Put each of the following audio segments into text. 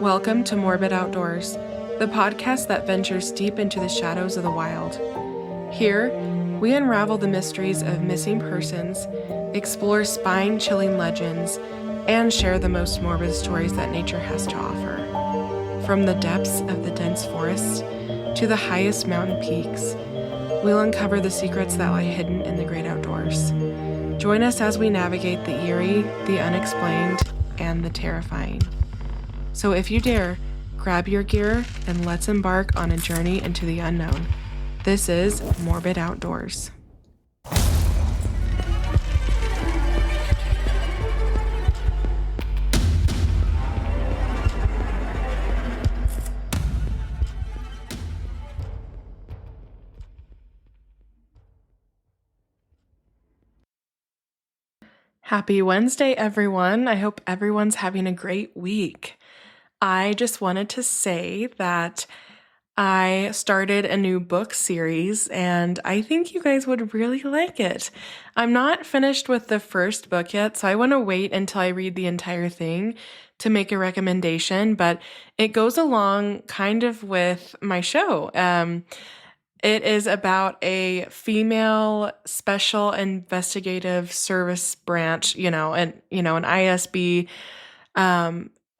Welcome to Morbid Outdoors, the podcast that ventures deep into the shadows of the wild. Here, we unravel the mysteries of missing persons, explore spine-chilling legends, and share the most morbid stories that nature has to offer. From the depths of the dense forests to the highest mountain peaks, we'll uncover the secrets that lie hidden in the great outdoors. Join us as we navigate the eerie, the unexplained, and the terrifying. So if you dare, grab your gear and let's embark on a journey into the unknown. This is Morbid Outdoors. Happy Wednesday, everyone. I hope everyone's having a great week. I just wanted to say that I started a new book series and I think you guys would really like it. I'm not finished with the first book yet, so I want to wait until I read the entire thing to make a recommendation, but it goes along kind of with my show. It is about a female special investigative service branch, an ISB,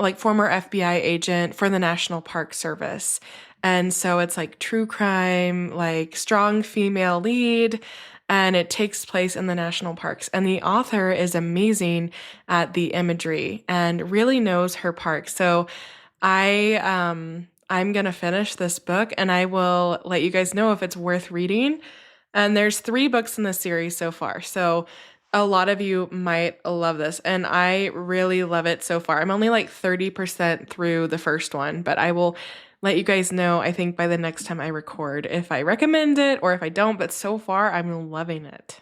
like former FBI agent for the National Park Service. And so it's like true crime, like strong female lead, and it takes place in the national parks. And the author is amazing at the imagery and really knows her park. So I'm going to finish this book and I will let you guys know if it's worth reading. And there's 3 books in the series so far. So a lot of you might love this, and I really love it so far. I'm only like 30% through the first one, but I will let you guys know, I think, by the next time I record, if I recommend it or if I don't, but so far I'm loving it.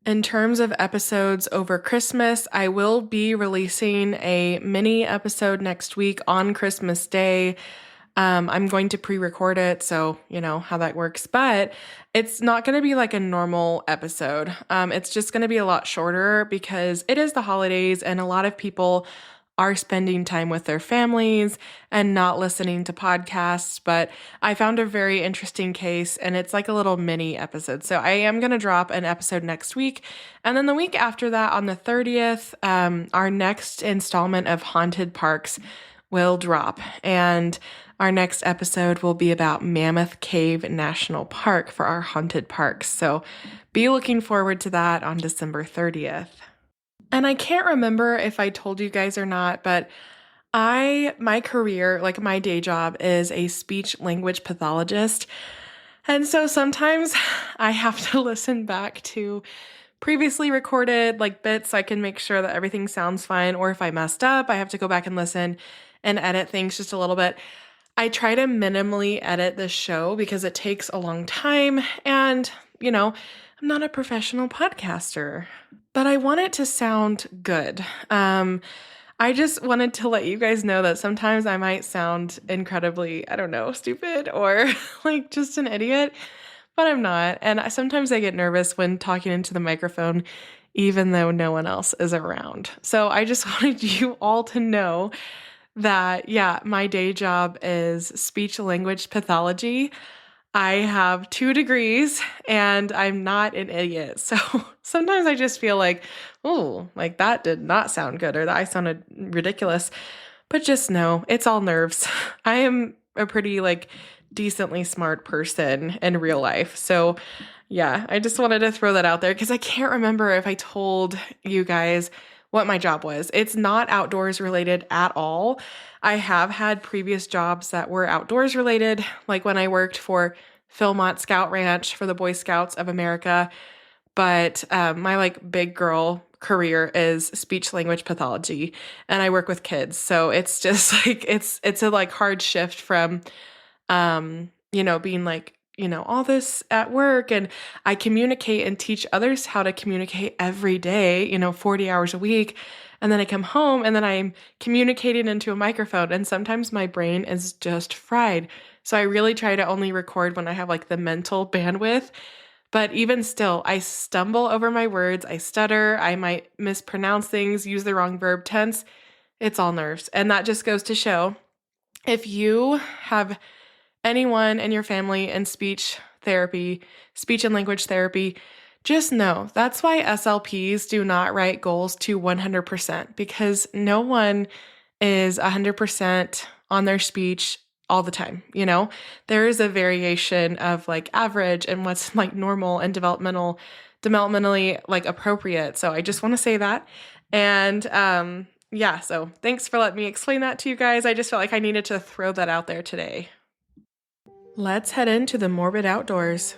In terms of episodes over Christmas, I will be releasing a mini episode next week on Christmas Day. I'm going to pre-record it, so you know how that works, but it's not going to be like a normal episode. It's just going to be a lot shorter because it is the holidays and a lot of people are spending time with their families and not listening to podcasts, but I found a very interesting case and it's like a little mini episode. So I am going to drop an episode next week. And then the week after that, on the 30th, our next installment of Haunted Parks will drop. And our next episode will be about Mammoth Cave National Park for our haunted parks. So be looking forward to that on December 30th. And I can't remember if I told you guys or not, but my career, like my day job, is a speech language pathologist. And so sometimes I have to listen back to previously recorded like bits so I can make sure that everything sounds fine. Or if I messed up, I have to go back and listen and edit things just a little bit. I try to minimally edit this show because it takes a long time and, I'm not a professional podcaster, but I want it to sound good. I just wanted to let you guys know that sometimes I might sound incredibly, stupid or like just an idiot, but I'm not. And sometimes I get nervous when talking into the microphone, even though no one else is around. So I just wanted you all to know that, my day job is speech language pathology. I have 2 degrees and I'm not an idiot. So sometimes I just feel like, like that did not sound good or that I sounded ridiculous. But just know it's all nerves. I am a pretty decently smart person in real life. So I just wanted to throw that out there because I can't remember if I told you guys what my job was. It's not outdoors related at all. I have had previous jobs that were outdoors related, like when I worked for Philmont Scout Ranch for the Boy Scouts of America. But my big girl career is speech language pathology, and I work with kids. So it's just it's a hard shift from, being all this at work, and I communicate and teach others how to communicate every day, 40 hours a week. And then I come home and then I'm communicating into a microphone and sometimes my brain is just fried. So I really try to only record when I have the mental bandwidth. But even still, I stumble over my words, I stutter, I might mispronounce things, use the wrong verb tense. It's all nerves. And that just goes to show, if you have anyone in your family in speech therapy, speech and language therapy, just know that's why SLPs do not write goals to 100%, because no one is 100% on their speech all the time. There is a variation of like average and what's like normal and developmentally like appropriate. So I just want to say that. And yeah, so thanks for letting me explain that to you guys. I just felt like I needed to throw that out there today. Let's head into the morbid outdoors.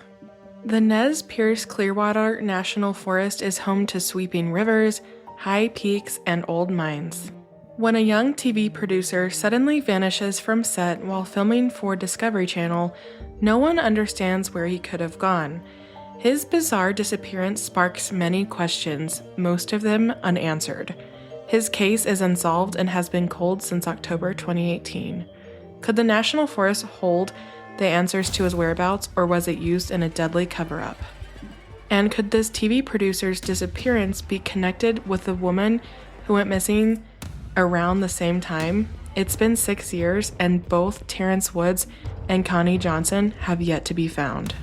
The Nez-Perce Clearwater National Forest is home to sweeping rivers, high peaks, and old mines. When a young TV producer suddenly vanishes from set while filming for Discovery Channel, no one understands where he could have gone. His bizarre disappearance sparks many questions, most of them unanswered. His case is unsolved and has been cold since October 2018. Could the National Forest hold the answers to his whereabouts, or was it used in a deadly cover-up? And could this TV producer's disappearance be connected with the woman who went missing around the same time? It's been 6 years, and both Terrence Woods and Connie Johnson have yet to be found.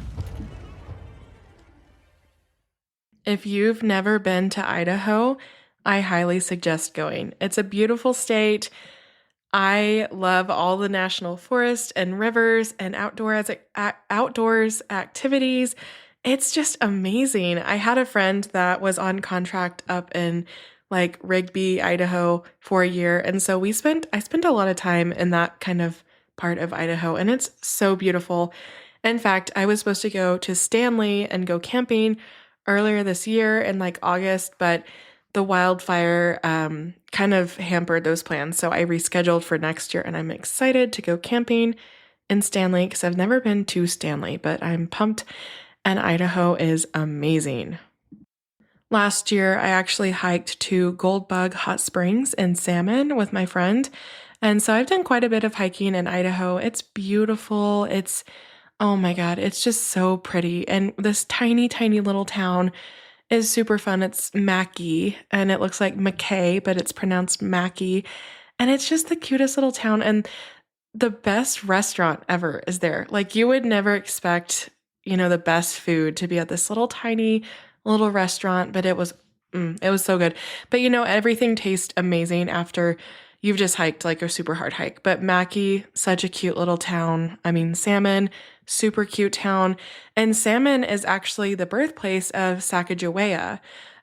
If you've never been to Idaho, I highly suggest going. It's a beautiful state. I love all the national forest and rivers and outdoors activities. It's just amazing. I had a friend that was on contract up in like Rigby, Idaho for a year. And so I spent a lot of time in that kind of part of Idaho, and it's so beautiful. In fact, I was supposed to go to Stanley and go camping earlier this year in like August, but the wildfire kind of hampered those plans. So I rescheduled for next year, and I'm excited to go camping in Stanley because I've never been to Stanley, but I'm pumped, and Idaho is amazing. Last year, I actually hiked to Goldbug Hot Springs in Salmon with my friend. And so I've done quite a bit of hiking in Idaho. It's beautiful. Oh my God, it's just so pretty. And this tiny, tiny little town is super fun. It's Mackay, and it looks like McKay, but it's pronounced Mackay. And it's just the cutest little town. And the best restaurant ever is there. Like, you would never expect, the best food to be at this little tiny little restaurant, but it was so good. But everything tastes amazing after you've just hiked like a super hard hike. But Mackay, such a cute little town. I mean, Salmon, super cute town. And Salmon is actually the birthplace of Sacagawea.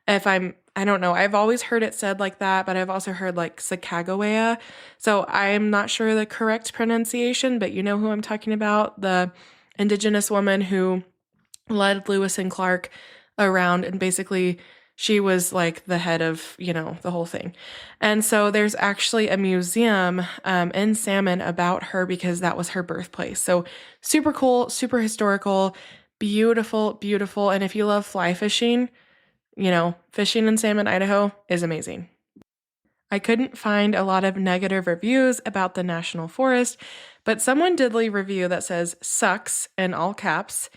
I don't know, I've always heard it said like that, but I've also heard like Sacagawea. So I'm not sure the correct pronunciation, but you know who I'm talking about, the Indigenous woman who led Lewis and Clark around, and basically she was like the head of, the whole thing. And so there's actually a museum in Salmon about her because that was her birthplace. So super cool, super historical, beautiful, beautiful. And if you love fly fishing, fishing in Salmon, Idaho is amazing. I couldn't find a lot of negative reviews about the National Forest, but someone did leave a review that says sucks in all caps.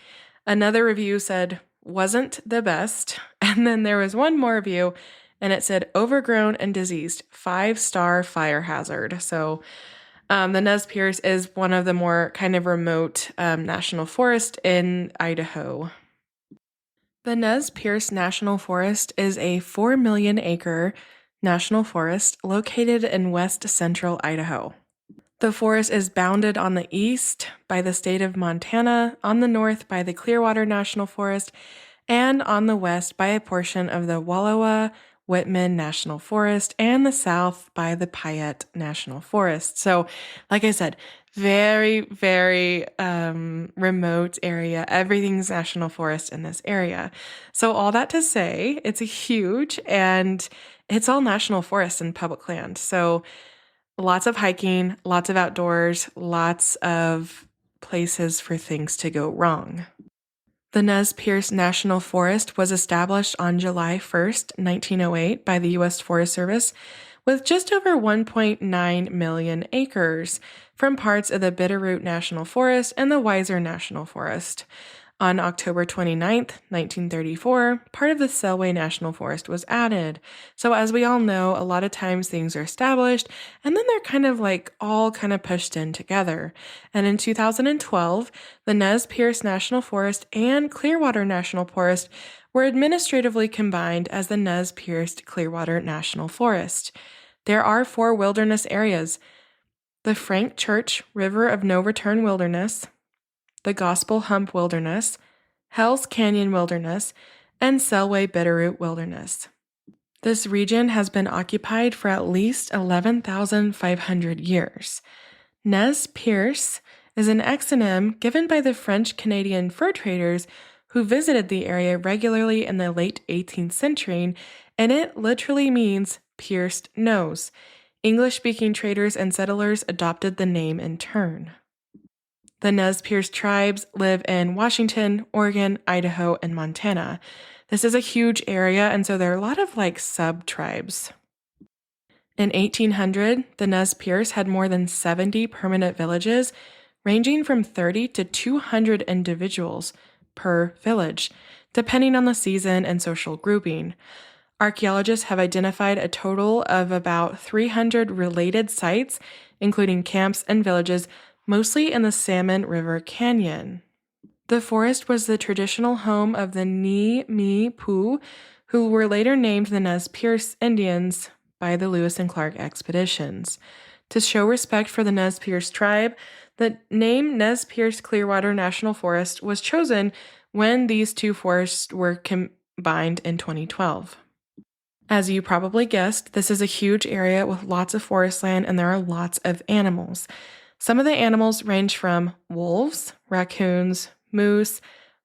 Another review said wasn't the best. And then there was one more review, and it said overgrown and diseased, 5-star fire hazard. So the Nez-Perce is one of the more kind of remote national forests in Idaho. The Nez-Perce National Forest is a 4 million acre national forest located in west central Idaho. The forest is bounded on the east by the state of Montana, on the north by the Clearwater National Forest, and on the west by a portion of the Wallowa-Whitman National Forest, and the south by the Payette National Forest. So, like I said, very, very remote area. Everything's national forest in this area. So all that to say, it's a huge, and it's all national forest and public land. So lots of hiking, lots of outdoors, lots of places for things to go wrong. The Nez-Perce National Forest was established on July 1st, 1908 by the U.S. Forest Service with just over 1.9 million acres from parts of the Bitterroot National Forest and the Weiser National Forest. On October 29th, 1934, part of the Selway National Forest was added. So as we all know, a lot of times things are established and then they're kind of like all kind of pushed in together. And in 2012, the Nez-Perce National Forest and Clearwater National Forest were administratively combined as the Nez-Perce Clearwater National Forest. There are 4 wilderness areas: the Frank Church River of No Return Wilderness, the Gospel Hump Wilderness, Hell's Canyon Wilderness, and Selway Bitterroot Wilderness. This region has been occupied for at least 11,500 years. Nez-Perce is an exonym given by the French-Canadian fur traders who visited the area regularly in the late 18th century, and it literally means pierced nose. English-speaking traders and settlers adopted the name in turn. The Nez-Perce tribes live in Washington, Oregon, Idaho, and Montana. This is a huge area, and so there are a lot of sub-tribes. In 1800, the Nez-Perce had more than 70 permanent villages, ranging from 30 to 200 individuals per village, depending on the season and social grouping. Archaeologists have identified a total of about 300 related sites, including camps and villages, mostly in the Salmon River Canyon. The forest was the traditional home of the Ni-Mi-Pu, who were later named the Nez-Perce Indians by the Lewis and Clark expeditions. To show respect for the Nez-Perce tribe, the name Nez-Perce Clearwater National Forest was chosen when these 2 forests were combined in 2012. As you probably guessed, this is a huge area with lots of forest land, and there are lots of animals. Some of the animals range from wolves, raccoons, moose,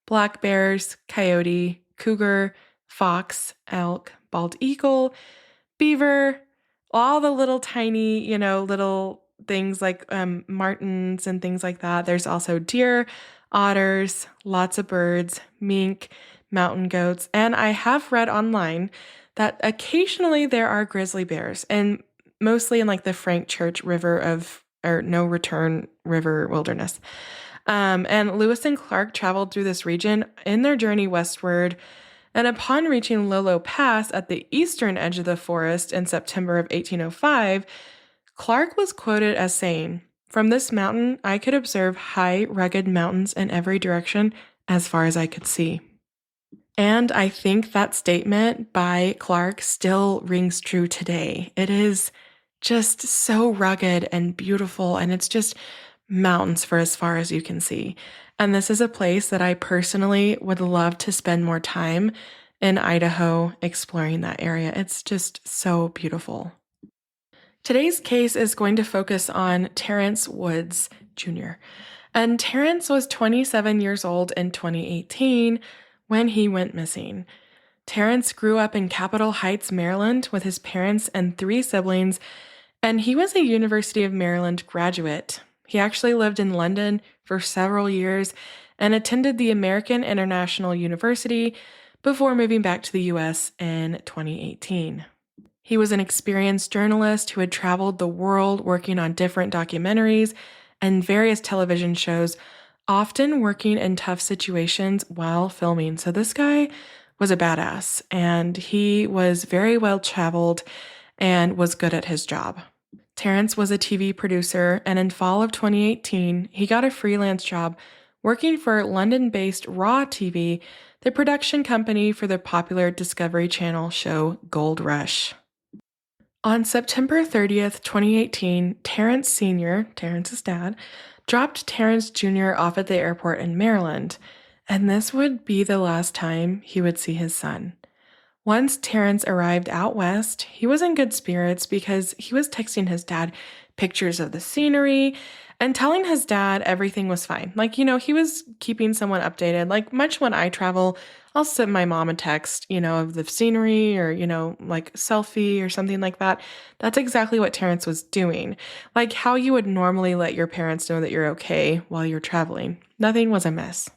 black bears, coyote, cougar, fox, elk, bald eagle, beaver, all the little tiny, little things like martins and things like that. There's also deer, otters, lots of birds, mink, mountain goats, and I have read online that occasionally there are grizzly bears, and mostly in the Frank Church River or No Return River Wilderness. And Lewis and Clark traveled through this region in their journey westward, and upon reaching Lolo Pass at the eastern edge of the forest in September of 1805, Clark was quoted as saying, "From this mountain, I could observe high, rugged mountains in every direction as far as I could see." And I think that statement by Clark still rings true today. It is just so rugged and beautiful, and it's just mountains for as far as you can see. And this is a place that I personally would love to spend more time in Idaho exploring that area. It's just so beautiful. Today's case is going to focus on Terrence Woods Jr. And Terrence was 27 years old in 2018 when he went missing. Terrence grew up in Capitol Heights, Maryland, with his parents and 3 siblings, and he was a University of Maryland graduate. He actually lived in London for several years and attended the American International University before moving back to the U.S. in 2018. He was an experienced journalist who had traveled the world working on different documentaries and various television shows, often working in tough situations while filming. So this guy was a badass, and he was very well traveled and was good at his job. Terrence was a TV producer, and in fall of 2018, he got a freelance job working for London-based Raw TV, the production company for the popular Discovery Channel show Gold Rush. On September 30th, 2018, Terrence Sr., Terrence's dad, dropped Terrence Jr. off at the airport in Maryland, and this would be the last time he would see his son. Once Terrence arrived out west, he was in good spirits because he was texting his dad pictures of the scenery and telling his dad everything was fine. He was keeping someone updated. Much when I travel, I'll send my mom a text, of the scenery or, selfie or something like that. That's exactly what Terrence was doing. How you would normally let your parents know that you're okay while you're traveling. Nothing was amiss.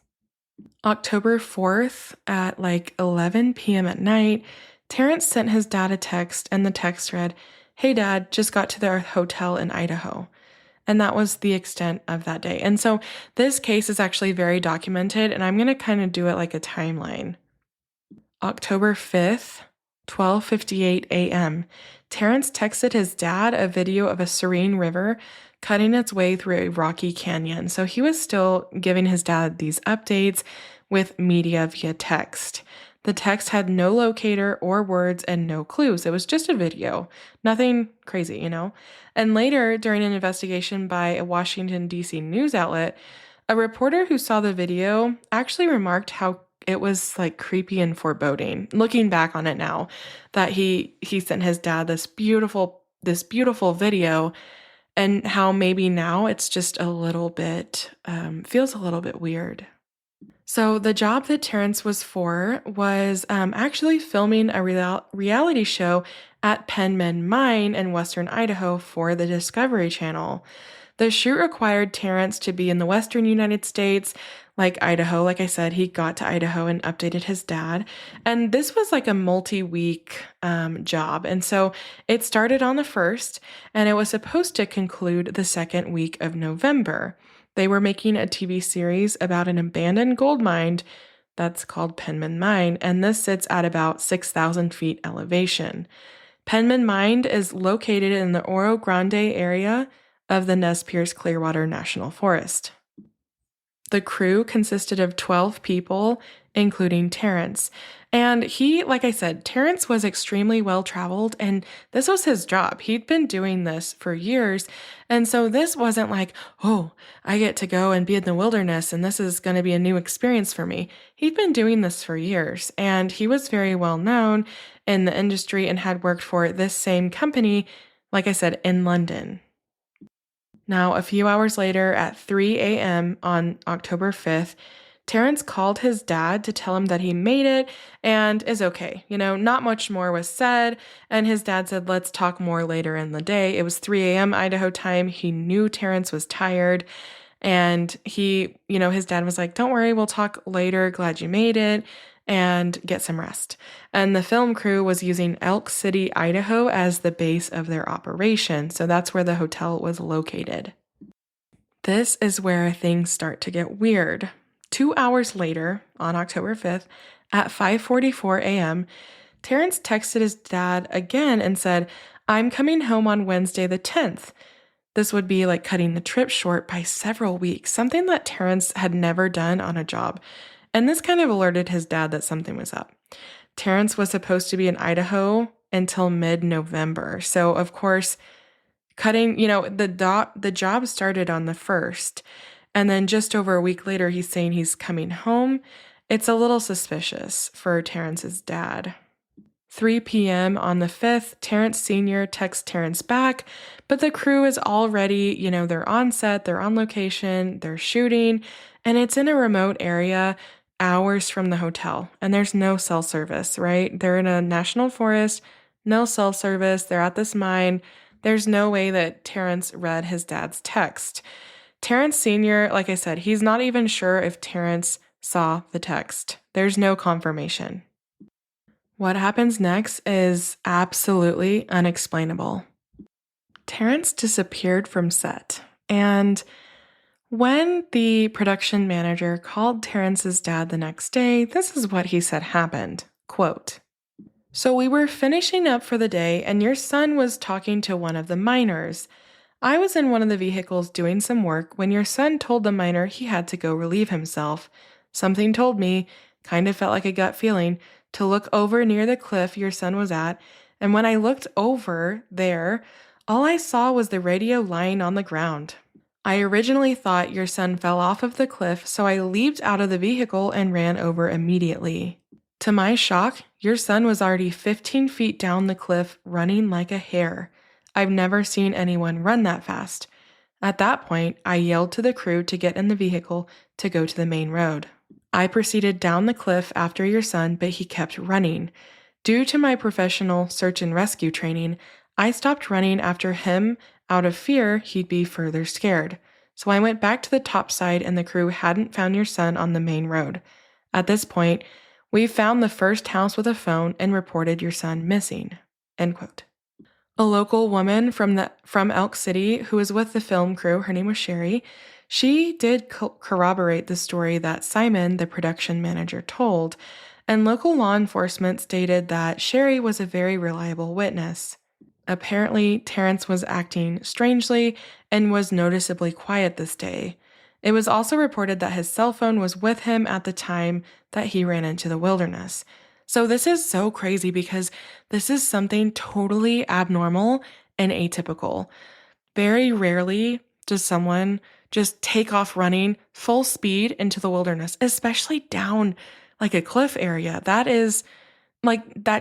October 4th at 11 p.m. at night, Terrence sent his dad a text, and the text read, "Hey Dad, just got to their hotel in Idaho." And that was the extent of that day. And so this case is actually very documented, and I'm going to kind of do it like a timeline. October 5th, 12:58 a.m. Terrence texted his dad a video of a serene river cutting its way through a rocky canyon. So he was still giving his dad these updates with media via text. The text had no locator or words and no clues. It was just a video. Nothing crazy, And later, during an investigation by a Washington, D.C. news outlet, a reporter who saw the video actually remarked how it was like creepy and foreboding. Looking back on it now, that he sent his dad this beautiful video, and how maybe now it's just a little bit feels a little bit weird. So the job that Terrence was for was actually filming a reality show at Penman Mine in western Idaho for the Discovery Channel. The shoot required Terrence to be in the western United States, like Idaho. Like I said, he got to Idaho and updated his dad. And this was like a multi-week job. And so it started on the 1st, and it was supposed to conclude the second week of November. They were making a TV series about an abandoned gold mine that's called Penman Mine, and this sits at about 6,000 feet elevation. Penman Mine is located in the Oro Grande area of the Nez-Perce Clearwater National Forest. The crew consisted of 12 people, including Terrence. And like I said, Terrence was extremely well-traveled, and this was his job. He'd been doing this for years. And so this wasn't like, oh, I get to go and be in the wilderness, and this is going to be a new experience for me. He'd been doing this for years, and he was very well known in the industry and had worked for this same company, like I said, in London. Now, a few hours later at 3 a.m. on October 5th, Terrence called his dad to tell him that he made it and is okay. Not much more was said, and his dad said, let's talk more later in the day. It was 3 a.m. Idaho time. He knew Terrence was tired, and his dad was like, don't worry, we'll talk later. Glad you made it, and get some rest. And the film crew was using Elk City, Idaho as the base of their operation, so that's where the hotel was located. This is where things start to get weird. 2 hours later, on October 5th, at 5:44 a.m., Terrence texted his dad again and said, I'm coming home on Wednesday the 10th. This would be like cutting the trip short by several weeks, something that Terrence had never done on a job. And this kind of alerted his dad that something was up. Terrence was supposed to be in Idaho until mid-November. So, of course, cutting, the job started on the 1st. And then just over a week later, he's saying he's coming home. It's a little suspicious for Terrence's dad. 3 p.m. on the 5th, Terrence Sr. texts Terrence back, but the crew is already, they're on set, they're on location, they're shooting, and it's in a remote area hours from the hotel, and there's no cell service, right? They're in a national forest, no cell service, they're at this mine. There's no way that Terrence read his dad's text. Terrence Sr., like I said, he's not even sure if Terrence saw the text. There's no confirmation. What happens next is absolutely unexplainable. Terrence disappeared from set, and when the production manager called Terrence's dad the next day, this is what he said happened. Quote, so we were finishing up for the day, and your son was talking to one of the miners. I was in one of the vehicles doing some work when your son told the miner he had to go relieve himself. Something told me, kind of felt like a gut feeling, to look over near the cliff your son was at, and when I looked over there, all I saw was the radio lying on the ground. I originally thought your son fell off of the cliff, so I leaped out of the vehicle and ran over immediately. To my shock, your son was already 15 feet down the cliff, running like a hare. I've never seen anyone run that fast. At that point, I yelled to the crew to get in the vehicle to go to the main road. I proceeded down the cliff after your son, but he kept running. Due to my professional search and rescue training, I stopped running after him out of fear he'd be further scared. So I went back to the top side and the crew hadn't found your son on the main road. At this point, we found the first house with a phone and reported your son missing. End quote. A local woman from Elk City who was with the film crew, her name was Sherry, she did corroborate the story that Simon, the production manager, told, and local law enforcement stated that Sherry was a very reliable witness. Apparently, Terrence was acting strangely and was noticeably quiet this day. It was also reported that his cell phone was with him at the time that he ran into the wilderness. So, this is so crazy because this is something totally abnormal and atypical. Very rarely does someone just take off running full speed into the wilderness, especially down like a cliff area. That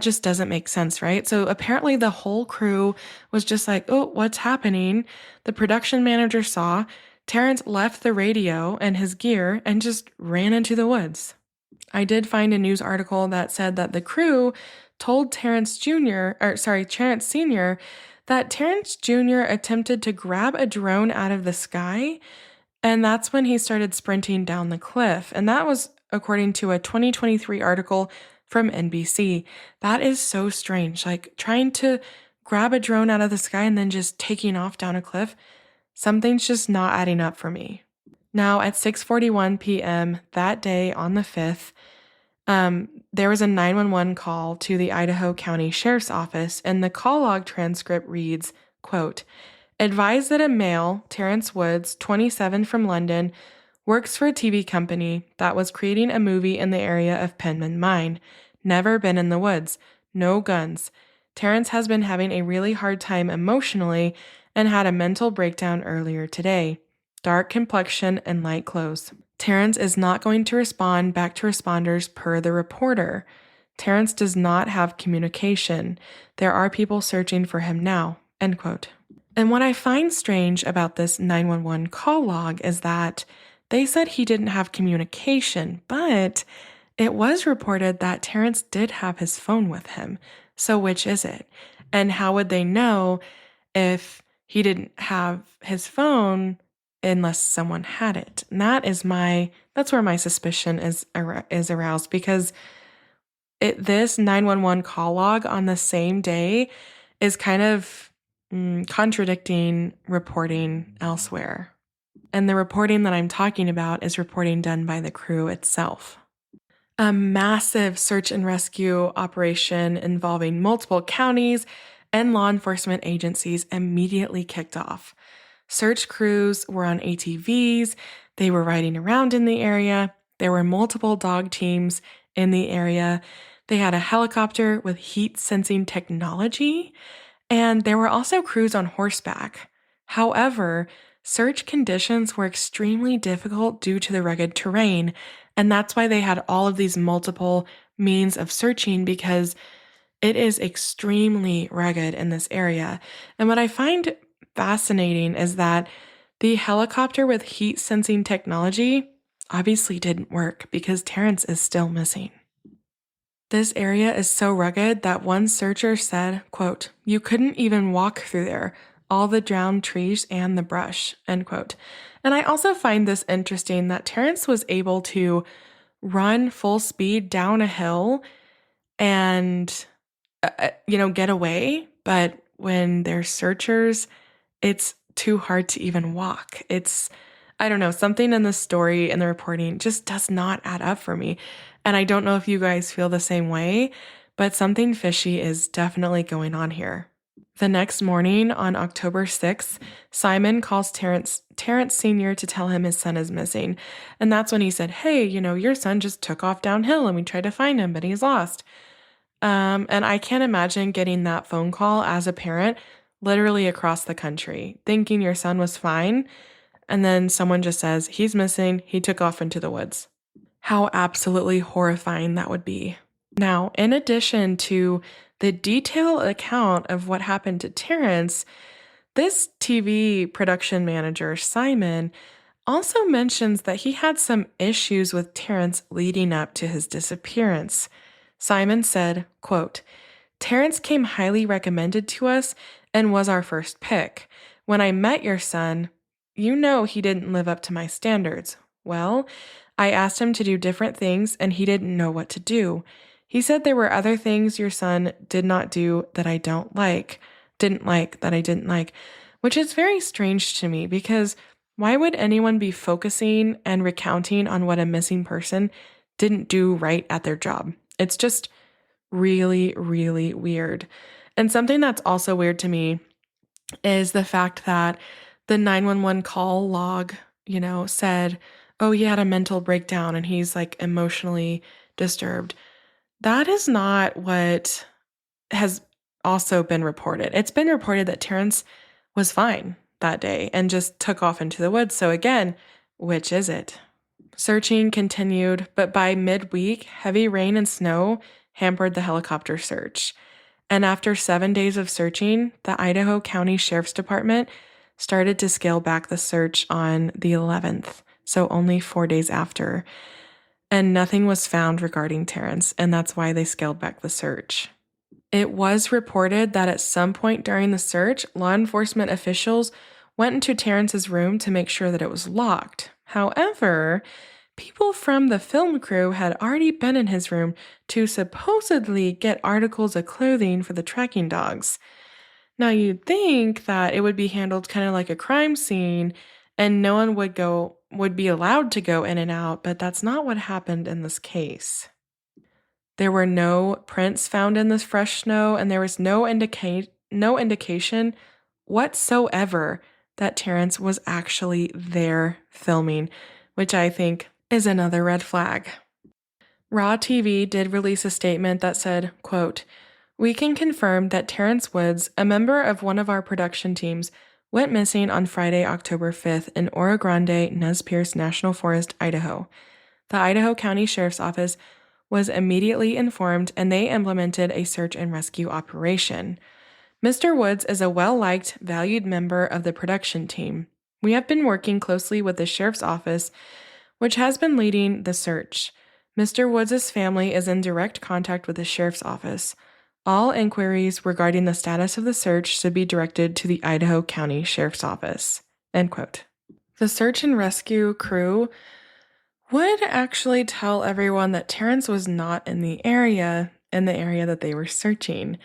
just doesn't make sense, right? So apparently the whole crew was just like, oh, what's happening? The production manager saw Terrence left the radio and his gear and just ran into the woods. I did find a news article that said that the crew told Terrence Sr., that Terrence Jr. attempted to grab a drone out of the sky, and that's when he started sprinting down the cliff. And that was according to a 2023 article from NBC. That is so strange. Like trying to grab a drone out of the sky and then just taking off down a cliff. Something's just not adding up for me. Now, at 6:41 p.m. that day on the 5th, there was a 911 call to the Idaho County Sheriff's Office, and the call log transcript reads, quote, "Advise that a male, Terrence Woods, 27 from London, works for a TV company that was creating a movie in the area of Penman Mine. Never been in the woods. No guns. Terrence has been having a really hard time emotionally and had a mental breakdown earlier today. Dark complexion and light clothes. Terrence is not going to respond back to responders per the reporter. Terrence does not have communication. There are people searching for him now." End quote. And what I find strange about this 911 call log is that they said he didn't have communication, but it was reported that Terrence did have his phone with him. So which is it? And how would they know if he didn't have his phone unless someone had it? And that's where my suspicion is aroused, because this 911 call log on the same day is kind of contradicting reporting elsewhere. And the reporting that I'm talking about is reporting done by the crew itself. A massive search and rescue operation involving multiple counties and law enforcement agencies immediately kicked off. Search crews were on ATVs, they were riding around in the area, there were multiple dog teams in the area, they had a helicopter with heat sensing technology, and there were also crews on horseback. However, search conditions were extremely difficult due to the rugged terrain, and that's why they had all of these multiple means of searching, because it is extremely rugged in this area. And what I find fascinating is that the helicopter with heat sensing technology obviously didn't work because Terrence is still missing. This area is so rugged that one searcher said, quote, "You couldn't even walk through there, all the drowned trees and the brush," end quote. And I also find this interesting that Terrence was able to run full speed down a hill and, get away. But when they're searchers, it's too hard to even walk. I don't know, something in the story and the reporting just does not add up for me. And I don't know if you guys feel the same way, but something fishy is definitely going on here. The next morning, on October 6th, Simon calls Terrence Sr. to tell him his son is missing. And that's when he said, "Hey, your son just took off downhill and we tried to find him, but he's lost." And I can't imagine getting that phone call as a parent literally across the country, thinking your son was fine, and then someone just says, "He's missing, he took off into the woods." How absolutely horrifying that would be. Now, in addition to the detailed account of what happened to Terrence, this TV production manager, Simon, also mentions that he had some issues with Terrence leading up to his disappearance. Simon said, quote, "Terrence came highly recommended to us and was our first pick. When I met your son, he didn't live up to my standards. Well, I asked him to do different things and he didn't know what to do. He said there were other things your son did not do that I don't like. didn't like, which is very strange to me because why would anyone be focusing and recounting on what a missing person didn't do right at their job? It's just really, really weird. And something that's also weird to me is the fact that the 911 call log, said, oh, he had a mental breakdown and he's like emotionally disturbed. That is not what has also been reported. It's been reported that Terrence was fine that day and just took off into the woods. So again, which is it? Searching continued, but by midweek, heavy rain and snow hampered the helicopter search. And after 7 days of searching, the Idaho County Sheriff's Department started to scale back the search on the 11th, so only 4 days after. And nothing was found regarding Terrence, and that's why they scaled back the search. It was reported that at some point during the search, law enforcement officials went into Terrence's room to make sure that it was locked. However, people from the film crew had already been in his room to supposedly get articles of clothing for the tracking dogs. Now, you'd think that it would be handled kind of like a crime scene and no one would be allowed to go in and out, but that's not what happened in this case. There were no prints found in this fresh snow, and there was no indication whatsoever that Terrence was actually there filming, which I think is another red flag. Raw TV did release a statement that said, quote, "We can confirm that Terrence Woods, a member of one of our production teams, went missing on Friday, October 5th in Oro Grande, Nez-Perce National Forest, Idaho. The Idaho County Sheriff's Office was immediately informed and they implemented a search and rescue operation. Mr. Woods is a well-liked, valued member of the production team. We have been working closely with the Sheriff's Office, which has been leading the search. Mr. Woods' family is in direct contact with the Sheriff's Office. All inquiries regarding the status of the search should be directed to the Idaho County Sheriff's Office." End quote. The search and rescue crew would actually tell everyone that Terrence was not in the area that they were searching.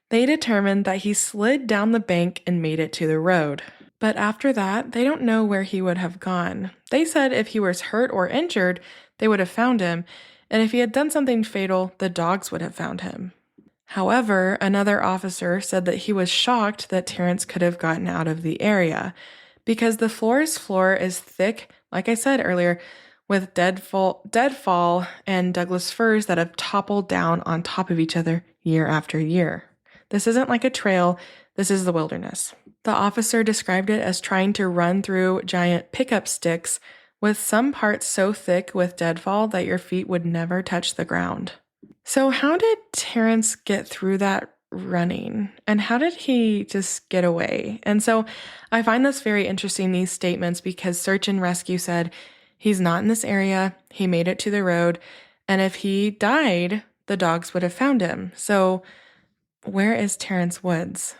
They determined that he slid down the bank and made it to the road. But after that, they don't know where he would have gone. They said if he was hurt or injured, they would have found him, and if he had done something fatal, the dogs would have found him. However, another officer said that he was shocked that Terrence could have gotten out of the area because the floor is thick, like I said earlier, with deadfall and Douglas firs that have toppled down on top of each other year after year. This isn't like a trail, this is the wilderness. The officer described it as trying to run through giant pickup sticks with some parts so thick with deadfall that your feet would never touch the ground. So how did Terrence get through that running? And how did he just get away? And so I find this very interesting, these statements, because search and rescue said he's not in this area, he made it to the road, and if he died, the dogs would have found him. So where is Terrence Woods?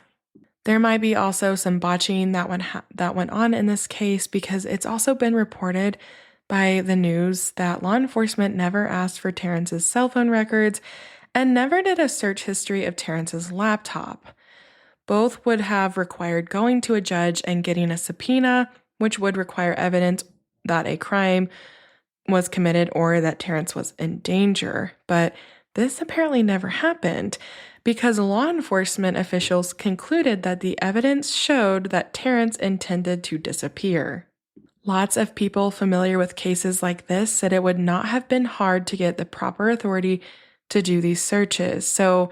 There might be also some botching that went on in this case because it's also been reported by the news that law enforcement never asked for Terrence's cell phone records and never did a search history of Terrence's laptop. Both would have required going to a judge and getting a subpoena, which would require evidence that a crime was committed or that Terrence was in danger. But this apparently never happened because law enforcement officials concluded that the evidence showed that Terrence intended to disappear. Lots of people familiar with cases like this said it would not have been hard to get the proper authority to do these searches. So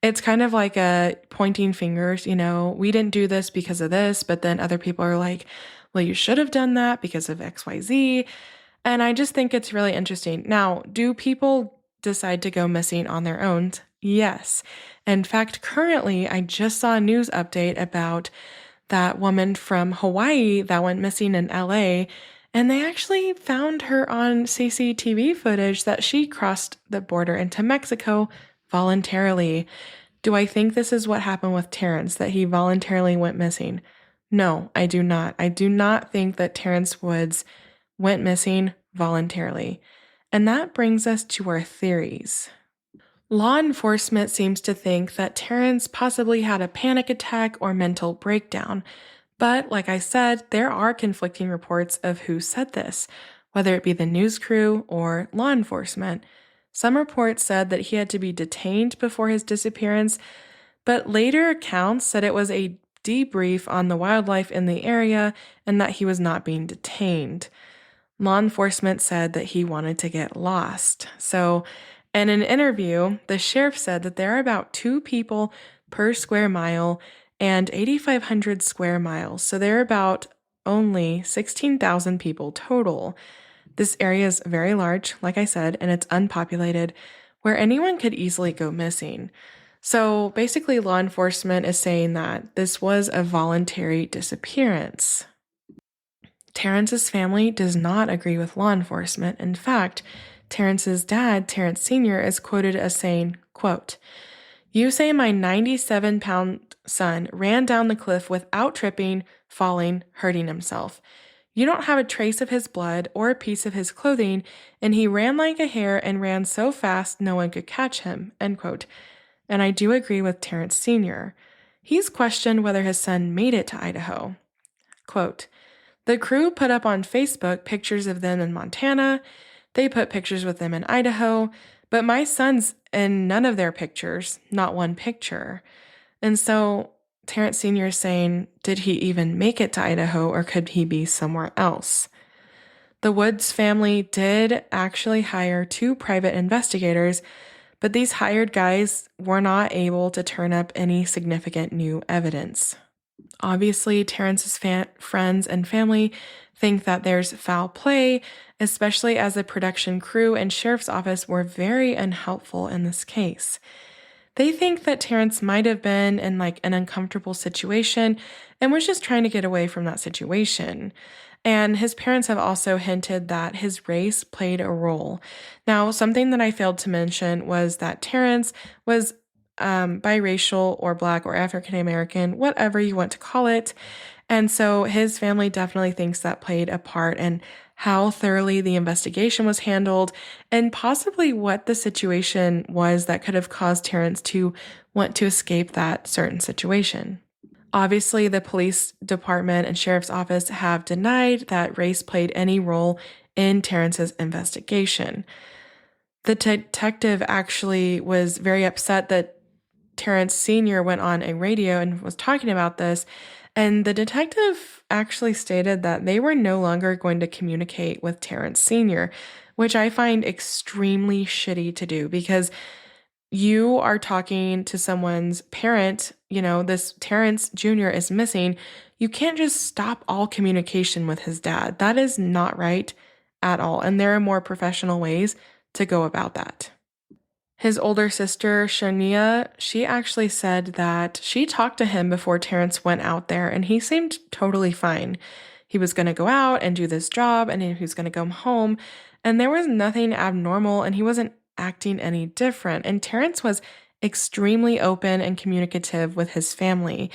it's kind of like a pointing fingers, we didn't do this because of this, but then other people are like, well, you should have done that because of XYZ. And I just think it's really interesting. Now, do people decide to go missing on their own? Yes. In fact, currently, I just saw a news update about that woman from Hawaii that went missing in LA, and they actually found her on CCTV footage that she crossed the border into Mexico voluntarily. Do I think this is what happened with Terrence, that he voluntarily went missing? No, I do not. I do not think that Terrence Woods went missing voluntarily. And that brings us to our theories. Law enforcement seems to think that Terrence possibly had a panic attack or mental breakdown. But like I said, there are conflicting reports of who said this, whether it be the news crew or law enforcement. Some reports said that he had to be detained before his disappearance, but later accounts said it was a debrief on the wildlife in the area and that he was not being detained. Law enforcement said that he wanted to get lost. So, in an interview, the sheriff said that there are about 2 people per square mile and 8,500 square miles. So, there are about only 16,000 people total. This area is very large, like I said, and it's unpopulated, where anyone could easily go missing. So, basically, law enforcement is saying that this was a voluntary disappearance. Terrence's family does not agree with law enforcement. In fact, Terrence's dad, Terrence Sr., is quoted as saying, quote, "You say my 97-pound son ran down the cliff without tripping, falling, hurting himself. You don't have a trace of his blood or a piece of his clothing, and he ran like a hare and ran so fast no one could catch him," end quote. And I do agree with Terrence Sr. He's questioned whether his son made it to Idaho. Quote, "The crew put up on Facebook pictures of them in Montana. They put pictures with them in Idaho, but my son's in none of their pictures, not one picture." And so Terrence Sr. is saying, did he even make it to Idaho or could he be somewhere else? The Woods family did actually hire 2 private investigators, but these hired guys were not able to turn up any significant new evidence. Obviously, Terrence's friends and family think that there's foul play, especially as the production crew and sheriff's office were very unhelpful in this case. They think that Terrence might have been in like an uncomfortable situation and was just trying to get away from that situation. And his parents have also hinted that his race played a role. Now, something that I failed to mention was that Terrence was biracial or Black or African American, whatever you want to call it. And so his family definitely thinks that played a part in how thoroughly the investigation was handled and possibly what the situation was that could have caused Terrence to want to escape that certain situation. Obviously, the police department and sheriff's office have denied that race played any role in Terrence's investigation. The detective actually was very upset that Terrence Sr. went on a radio and was talking about this, and the detective actually stated that they were no longer going to communicate with Terrence Sr., which I find extremely shitty to do because you are talking to someone's parent, this Terrence Jr. is missing. You can't just stop all communication with his dad. That is not right at all, and there are more professional ways to go about that. His older sister, Shania, she actually said that she talked to him before Terrence went out there, and he seemed totally fine. He was going to go out and do this job, and he was going to go home, and there was nothing abnormal, and he wasn't acting any different. And Terrence was extremely open and communicative with his family.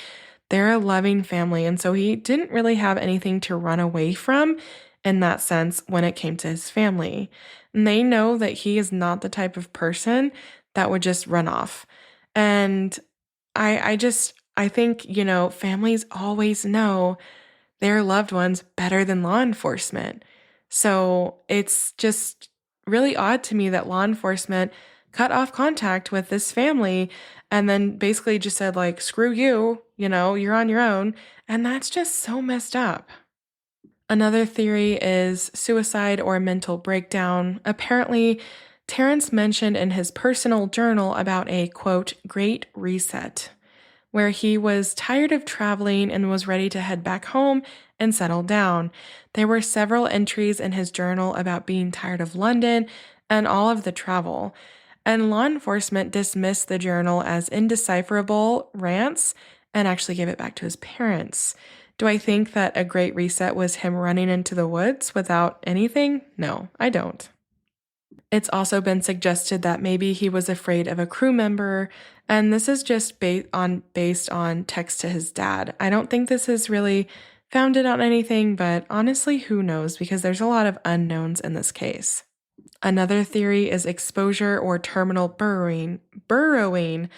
They're a loving family, and so he didn't really have anything to run away from in that sense when it came to his family. And they know that he is not the type of person that would just run off. And I think, families always know their loved ones better than law enforcement. So it's just really odd to me that law enforcement cut off contact with this family and then basically just said, like, screw you, you're on your own. And that's just so messed up. Another theory is suicide or mental breakdown. Apparently, Terrence mentioned in his personal journal about a, quote, great reset, where he was tired of traveling and was ready to head back home and settle down. There were several entries in his journal about being tired of London and all of the travel. And law enforcement dismissed the journal as indecipherable rants and actually gave it back to his parents. Do I think that a great reset was him running into the woods without anything? No, I don't. It's also been suggested that maybe he was afraid of a crew member, and this is just based on text to his dad. I don't think this is really founded on anything, but honestly, who knows? Because there's a lot of unknowns in this case. Another theory is exposure or terminal burrowing.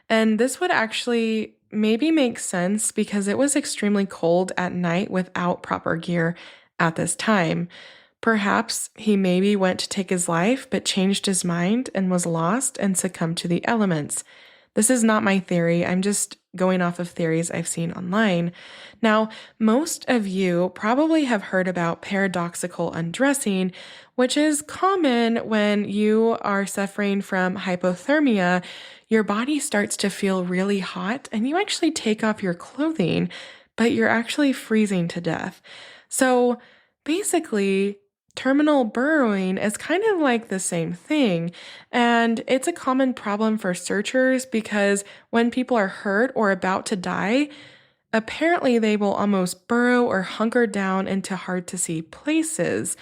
And this would actually maybe make sense because it was extremely cold at night without proper gear at this time. Perhaps he maybe went to take his life, but changed his mind and was lost and succumbed to the elements. This is not my theory. I'm just going off of theories I've seen online. Now, most of you probably have heard about paradoxical undressing, which is common when you are suffering from hypothermia. Your body starts to feel really hot and you actually take off your clothing, but you're actually freezing to death. So basically, terminal burrowing is kind of like the same thing, and it's a common problem for searchers because when people are hurt or about to die, apparently they will almost burrow or hunker down into hard to see places.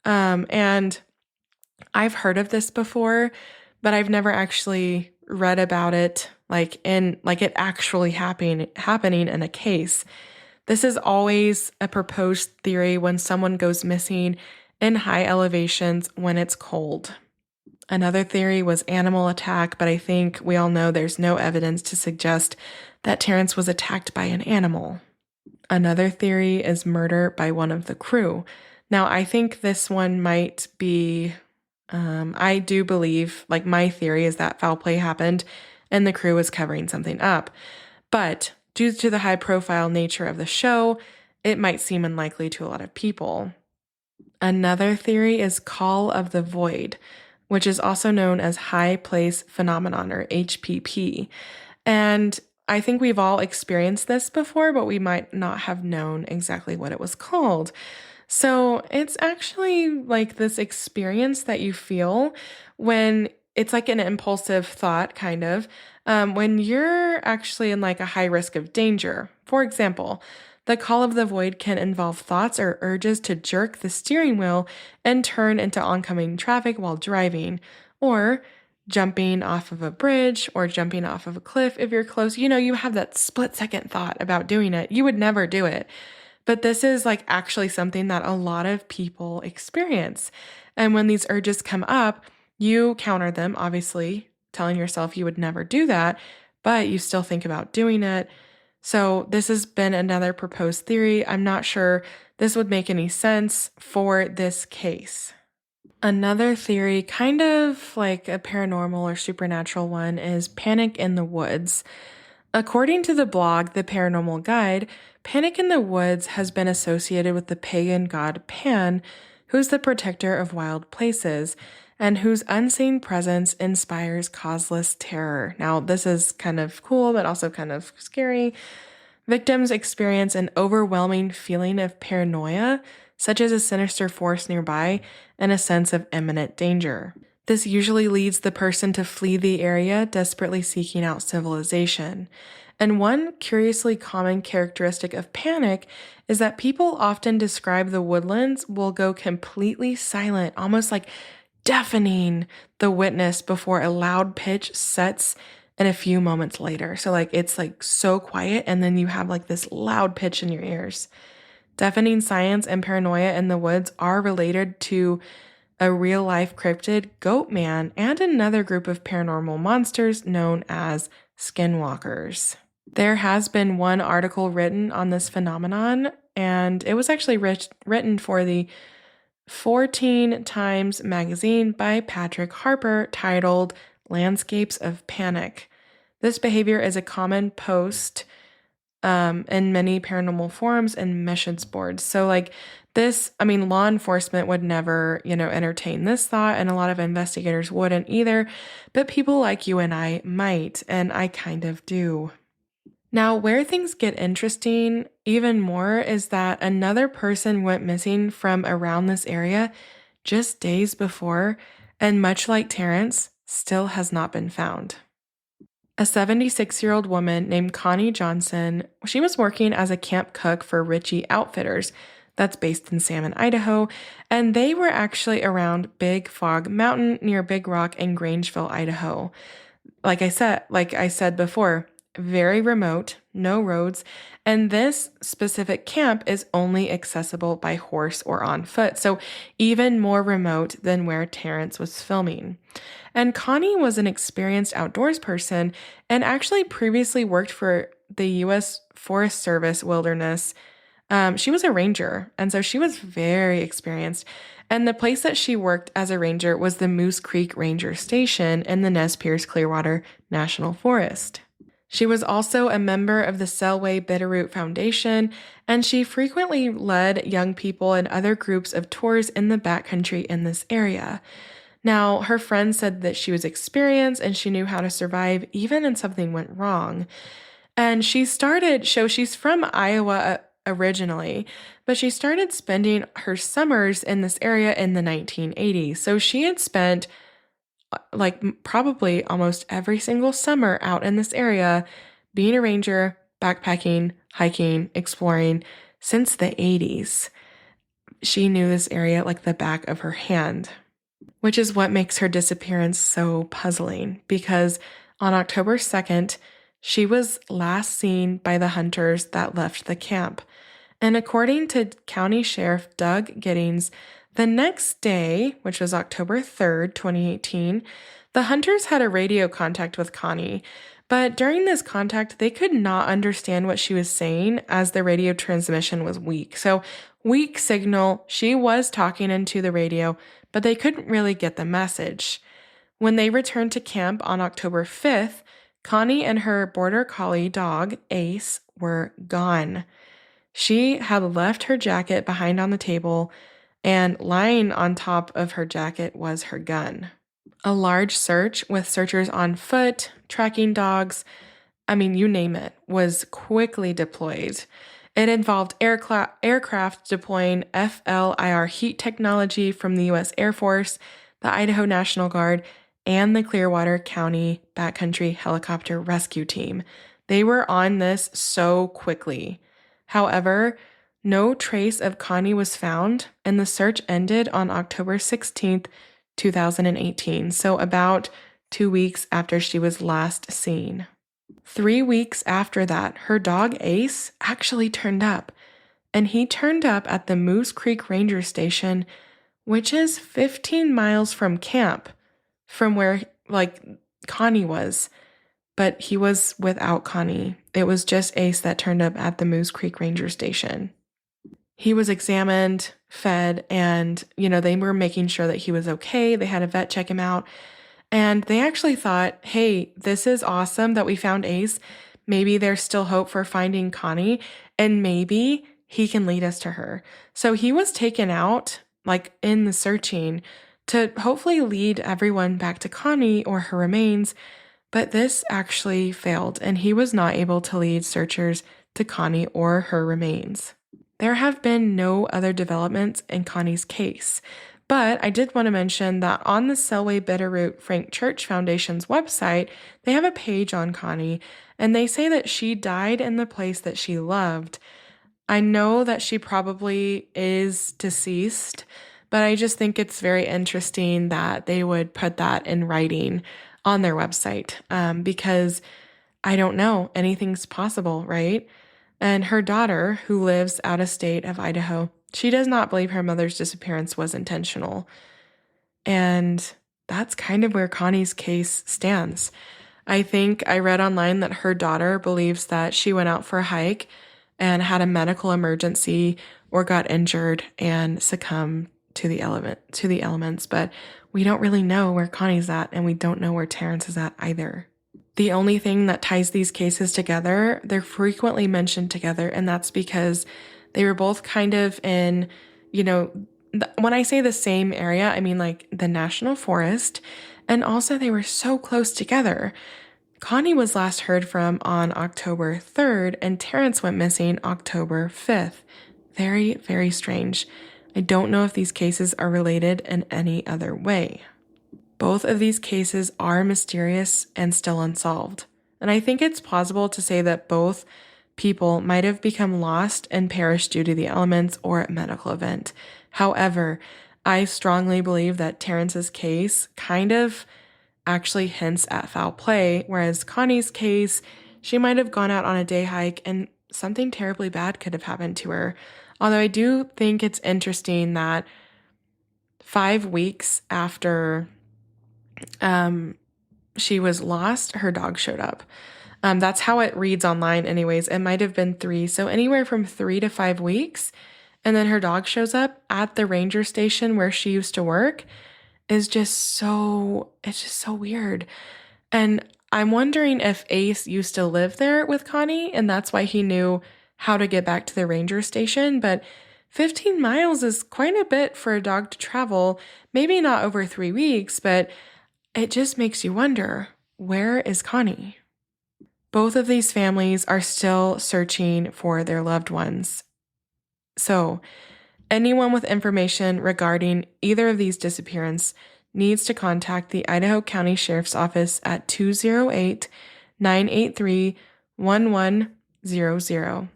And I've heard of this before, but I've never actually read about it like it actually happening in a case. This is always a proposed theory when someone goes missing in high elevations when it's cold. Another theory was animal attack, but I think we all know there's no evidence to suggest that Terrence was attacked by an animal. Another theory is murder by one of the crew. Now, I think this one might be, I do believe, like my theory is that foul play happened and the crew was covering something up. But due to the high profile nature of the show, it might seem unlikely to a lot of people. Another theory is call of the void, which is also known as high place phenomenon or HPP. And I think we've all experienced this before, but we might not have known exactly what it was called. So it's actually like this experience that you feel when it's like an impulsive thought, kind of, when you're actually in like a high risk of danger. For example, the call of the void can involve thoughts or urges to jerk the steering wheel and turn into oncoming traffic while driving, or jumping off of a bridge or jumping off of a cliff if you're close. You have that split-second thought about doing it. You would never do it. But this is like actually something that a lot of people experience. And when these urges come up, you counter them, obviously, telling yourself you would never do that, but you still think about doing it. So this has been another proposed theory. I'm not sure this would make any sense for this case. Another theory, kind of like a paranormal or supernatural one, is panic in the woods. According to the blog, The Paranormal Guide, panic in the woods has been associated with the pagan god Pan, who's the protector of wild places, and whose unseen presence inspires causeless terror. Now, this is kind of cool, but also kind of scary. Victims experience an overwhelming feeling of paranoia, such as a sinister force nearby and a sense of imminent danger. This usually leads the person to flee the area, desperately seeking out civilization. And one curiously common characteristic of panic is that people often describe the woodlands will go completely silent, almost like deafening the witness before a loud pitch sets in a few moments later. So it's so quiet and then you have like this loud pitch in your ears. Deafening silence and paranoia in the woods are related to a real-life cryptid, goat man, and another group of paranormal monsters known as skinwalkers. There has been one article written on this phenomenon, and it was actually written for the 14 Times magazine by Patrick Harper titled Landscapes of Panic. This behavior is a common post in many paranormal forums and message boards. So law enforcement would never, entertain this thought, and a lot of investigators wouldn't either, but people like you and I might, and I kind of do. Now, where things get interesting even more is that another person went missing from around this area just days before, and much like Terrence, still has not been found. A 76-year-old woman named Connie Johnson, she was working as a camp cook for Ritchie Outfitters, that's based in Salmon, Idaho, and they were actually around Big Fog Mountain near Big Rock in Grangeville, Idaho. Like I said before, very remote, no roads, and this specific camp is only accessible by horse or on foot, so even more remote than where Terrence was filming. And Connie was an experienced outdoors person and actually previously worked for the U.S. Forest Service Wilderness. She was a ranger, and so she was very experienced. And the place that she worked as a ranger was the Moose Creek Ranger Station in the Nez-Perce Clearwater National Forest. She was also a member of the Selway Bitterroot Foundation, and she frequently led young people and other groups of tours in the backcountry in this area. Now, her friends said that she was experienced and she knew how to survive even when something went wrong. And she's from Iowa originally, but she started spending her summers in this area in the 1980s. So she had spent probably almost every single summer out in this area, being a ranger, backpacking, hiking, exploring since the 80s. She knew this area like the back of her hand, which is what makes her disappearance so puzzling, because on October 2nd, she was last seen by the hunters that left the camp. And according to County Sheriff Doug Giddings, the next day, which was October 3rd, 2018, the hunters had a radio contact with Connie, but during this contact, they could not understand what she was saying as the radio transmission was weak. So, weak signal, she was talking into the radio, but they couldn't really get the message. When they returned to camp on October 5th, Connie and her border collie dog, Ace, were gone. She had left her jacket behind on the table, and lying on top of her jacket was her gun. A large search with searchers on foot, tracking dogs, you name it, was quickly deployed. It involved aircraft deploying FLIR heat technology from the U.S. Air Force, the Idaho National Guard, and the Clearwater County Backcountry Helicopter Rescue Team. They were on this so quickly. However, no trace of Connie was found, and the search ended on October 16th, 2018, so about 2 weeks after she was last seen. 3 weeks after that, her dog Ace actually turned up, and he turned up at the Moose Creek Ranger Station, which is 15 miles from camp, from where, Connie was, but he was without Connie. It was just Ace that turned up at the Moose Creek Ranger Station. He was examined, fed, and, they were making sure that he was okay. They had a vet check him out. And they actually thought, hey, this is awesome that we found Ace. Maybe there's still hope for finding Connie, and maybe he can lead us to her. So he was taken out, in the searching, to hopefully lead everyone back to Connie or her remains. But this actually failed, and he was not able to lead searchers to Connie or her remains. There have been no other developments in Connie's case, but I did want to mention that on the Selway Bitterroot Frank Church Foundation's website, they have a page on Connie, and they say that she died in the place that she loved. I know that she probably is deceased, but I just think it's very interesting that they would put that in writing on their website, because I don't know, anything's possible, right? And her daughter, who lives out of state of Idaho, she does not believe her mother's disappearance was intentional. And that's kind of where Connie's case stands. I think I read online that her daughter believes that she went out for a hike and had a medical emergency or got injured and succumbed to the elements, but we don't really know where Connie's at, and we don't know where Terrence is at either. The only thing that ties these cases together, they're frequently mentioned together, and that's because they were both kind of in, when I say the same area, I mean the National Forest, and also they were so close together. Connie was last heard from on October 3rd, and Terrence went missing October 5th. Very, very strange. I don't know if these cases are related in any other way. Both of these cases are mysterious and still unsolved. And I think it's plausible to say that both people might have become lost and perished due to the elements or a medical event. However, I strongly believe that Terrence's case kind of actually hints at foul play, whereas Connie's case, she might have gone out on a day hike and something terribly bad could have happened to her. Although I do think it's interesting that 5 weeks after she was lost, her dog showed up. That's how it reads online anyways. It might have been 3. So anywhere from 3 to 5 weeks. And then her dog shows up at the ranger station where she used to work it's just so weird. And I'm wondering if Ace used to live there with Connie and that's why he knew how to get back to the ranger station. But 15 miles is quite a bit for a dog to travel. Maybe not over 3 weeks, but it just makes you wonder, where is Connie? Both of these families are still searching for their loved ones. So, anyone with information regarding either of these disappearances needs to contact the Idaho County Sheriff's Office at 208-983-1100.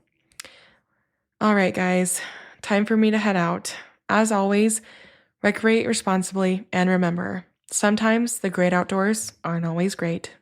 All right, guys, time for me to head out. As always, recreate responsibly and remember, sometimes the great outdoors aren't always great.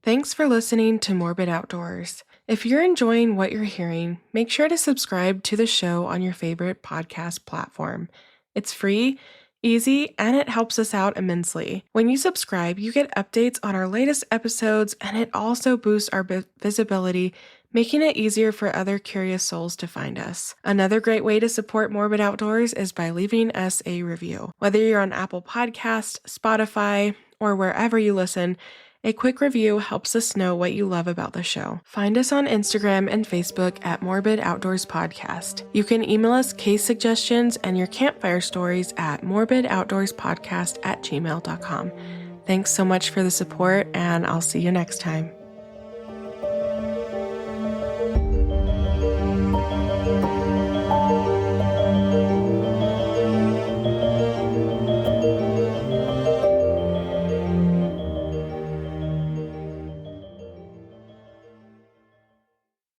Thanks for listening to Morbid Outdoors. If you're enjoying what you're hearing, make sure to subscribe to the show on your favorite podcast platform. It's free, easy, and it helps us out immensely. When you subscribe, you get updates on our latest episodes, and it also boosts our visibility, making it easier for other curious souls to find us. Another great way to support Morbid Outdoors is by leaving us a review. Whether you're on Apple Podcasts, Spotify, or wherever you listen, a quick review helps us know what you love about the show. Find us on Instagram and Facebook at Morbid Outdoors Podcast. You can email us case suggestions and your campfire stories at morbidoutdoorspodcast@gmail.com. Thanks so much for the support, and I'll see you next time.